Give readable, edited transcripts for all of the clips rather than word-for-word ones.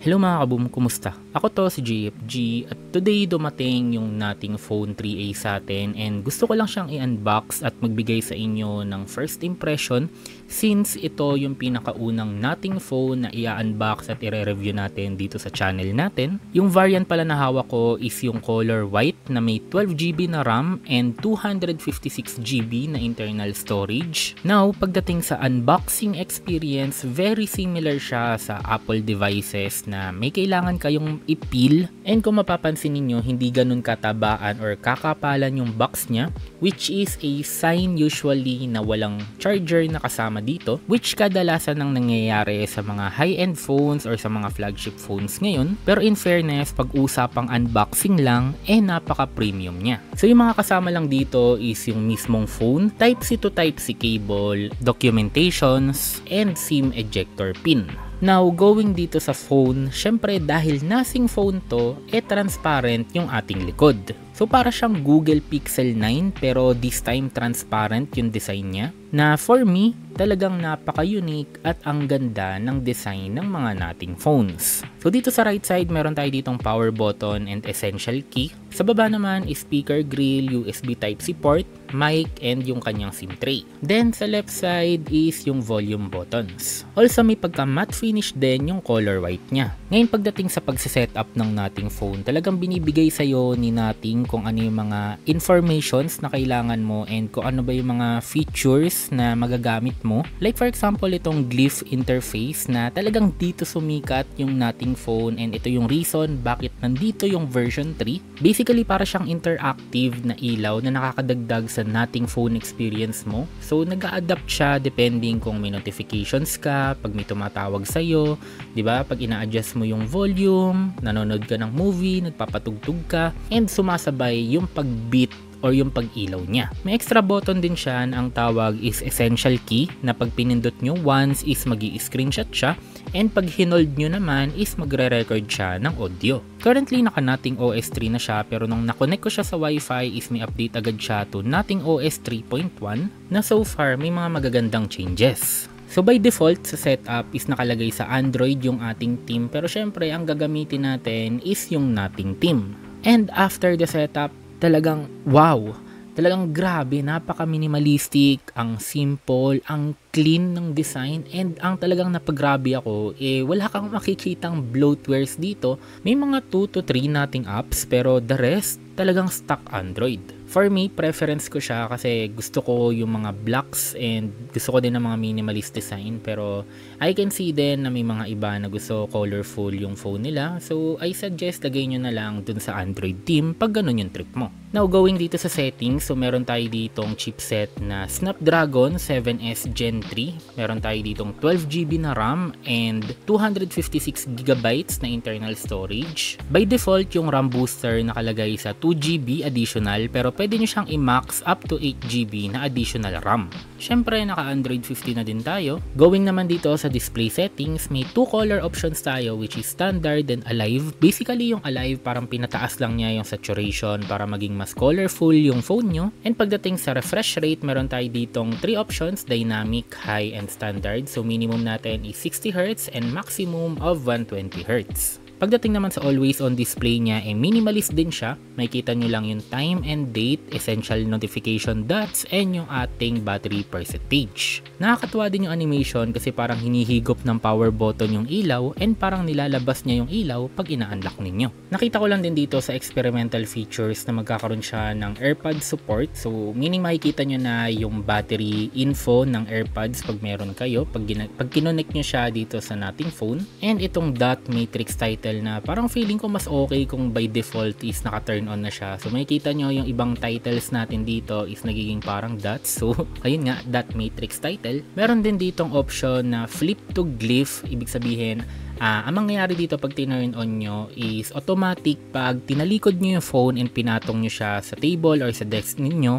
Hello mga kaboom, kumusta? Ako to si JFG at today dumating yung nating phone 3A sa atin and gusto ko lang siyang i-unbox at magbigay sa inyo ng first impression since ito yung pinakaunang nating phone na i-unbox at i-review natin dito sa channel natin. Yung variant pala na hawak ko is yung color white na may 12GB na RAM and 256GB na internal storage. Now, pagdating sa unboxing experience, very similar siya sa Apple devices na may kailangan kayong ipil, and kung mapapansin niyo hindi ganun katabaan or kakapalan yung box niya, which is a sign usually na walang charger na kasama dito, which kadalasan nang nangyayari sa mga high-end phones or sa mga flagship phones ngayon. Pero in fairness, pag usapang unboxing lang, napaka-premium niya. So yung mga kasama lang dito is yung mismong phone, Type-C to Type-C cable, documentations, and SIM ejector pin. Now, going dito sa phone, syempre dahil nasing phone to, transparent yung ating likod. So para siyang Google Pixel 9 pero this time transparent yung design niya. Na for me, talagang napaka-unique at ang ganda ng design ng mga nating phones. So dito sa right side, meron tayo ditong power button and essential key. Sa baba naman is speaker grill, USB Type-C port, mic, and yung kanyang SIM tray. Then sa left side is yung volume buttons. Also may pagka matte finish din yung color white niya. Ngayon pagdating sa pagsiset-up ng nating phone, talagang binibigay sa'yo ni nating kung ano yung mga informations na kailangan mo and kung ano ba yung mga features na magagamit mo. Like for example, itong glyph interface na talagang dito sumikat yung nating phone and ito yung reason bakit nandito yung version 3. Basically, para siyang interactive na ilaw na nakakadagdag sa nating phone experience mo. So, nag-a-adapt siya depending kung may notifications ka, pag may tumatawag sa'yo, di ba? Pag ina-adjust mo yung volume, nanonood ka ng movie, nagpapatugtog ka, and sumasabay yung pag-beat or yung pag-ilaw niya. May extra button din siya na ang tawag is essential key na pag pinindot nyo once is magi-screenshot siya and pag hinold nyo naman is magre-record siya ng audio. Currently naka Nothing OS 3 na siya pero nung nakonect ko siya sa Wi-Fi is may update agad siya to Nothing OS 3.1 na so far may mga magagandang changes. So by default sa setup is nakalagay sa Android yung ating theme pero syempre ang gagamitin natin is yung Nothing theme. And after the setup, talagang wow, talagang grabe, napaka-minimalistic, ang simple, ang clean ng design, and ang talagang napagrabe ako, wala kang makikitang bloatwares dito. May mga 2 to 3 nating apps, pero the rest, talagang stock Android. For me, preference ko siya kasi gusto ko yung mga blocks and gusto ko din ng mga minimalist design, pero I can see din na may mga iba na gusto colorful yung phone nila, so I suggest lagay nyo na lang dun sa Android team pag ganun yung trip mo. Now, going dito sa settings, so meron tayo ditong chipset na Snapdragon 7S Gen 3, meron tayo ditong 12GB na RAM and 256GB na internal storage. By default, yung RAM booster nakalagay sa 2GB additional pero pwede nyo siyang i-max up to 8GB na additional RAM. Syempre, naka-Android 15 na din tayo. Going naman dito sa display settings, may 2 color options tayo which is standard and alive. Basically, yung alive parang pinataas lang niya yung saturation para maging mas colorful yung phone nyo. And pagdating sa refresh rate, meron tayo ditong 3 options, dynamic, high, and standard. So minimum natin is 60Hz and maximum of 120Hz. Pagdating naman sa always on display niya, minimalist din siya. Makikita nyo lang yung time and date, essential notification dots, and yung ating battery percentage. Nakakatuwa din yung animation kasi parang hinihigop ng power button yung ilaw and parang nilalabas niya yung ilaw pag ina-unlock ninyo. Nakita ko lang din dito sa experimental features na magkakaroon siya ng AirPods support. So meaning makikita nyo na yung battery info ng AirPods pag meron kayo, pag kinonect nyo siya dito sa nating phone. And itong dot matrix title na parang feeling ko mas okay kung by default is naka-turn on na siya. So makikita nyo yung ibang titles natin dito is nagiging parang dots. So ayun nga, dot matrix title. Meron din ditong option na flip to glyph. Ibig sabihin, ang mangyayari dito pag tinurn on nyo is automatic pag tinalikod nyo yung phone and pinatong nyo siya sa table or sa desk ninyo,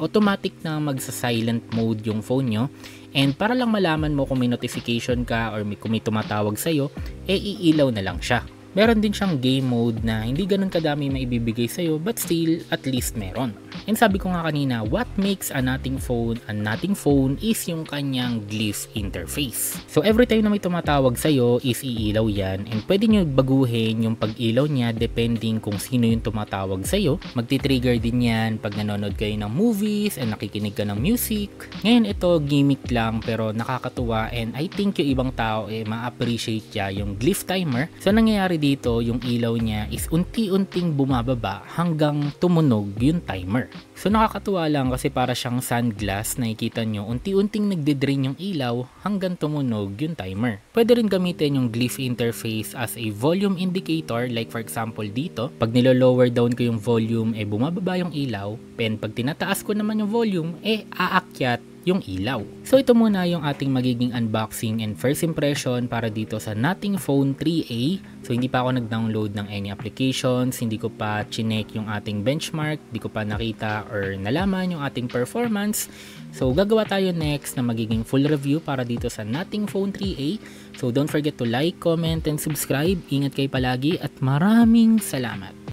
automatic na magsa-silent mode yung phone nyo. And para lang malaman mo kung may notification ka or kung may tumatawag sa'yo, iilaw na lang siya. Meron din siyang game mode na hindi ganun kadami maibibigay sa'yo but still at least meron. And sabi ko nga kanina, what makes a nothing phone is yung kanyang glyph interface. So every time na may tumatawag sa'yo is iilaw yan, and pwede nyo baguhin yung pag-ilaw niya depending kung sino yung tumatawag sa'yo. Magti-trigger din yan pag nanonood kayo ng movies and nakikinig ka ng music. Ngayon ito gimmick lang pero nakakatuwa, and I think yung ibang tao ma-appreciate niya yung glyph timer. So nangyayari dito, yung ilaw niya is unti-unting bumababa hanggang tumunog yung timer. So nakakatuwa lang kasi para siyang sunglass, nakikita nyo, unti-unting nagde-drain yung ilaw hanggang tumunog yung timer. Pwede rin gamitin yung glyph interface as a volume indicator, like for example dito, pag nilo-lower down ko yung volume, bumababa yung ilaw, and pag tinataas ko naman yung volume, aakyat yung ilaw. So ito muna yung ating magiging unboxing and first impression para dito sa Nothing Phone 3A. So hindi pa ako nag-download ng any applications, hindi ko pa chinek yung ating benchmark, hindi ko pa nakita or nalaman yung ating performance. So gagawa tayo next na magiging full review para dito sa Nothing Phone 3A. So don't forget to like, comment, and subscribe. Ingat kayo palagi at maraming salamat.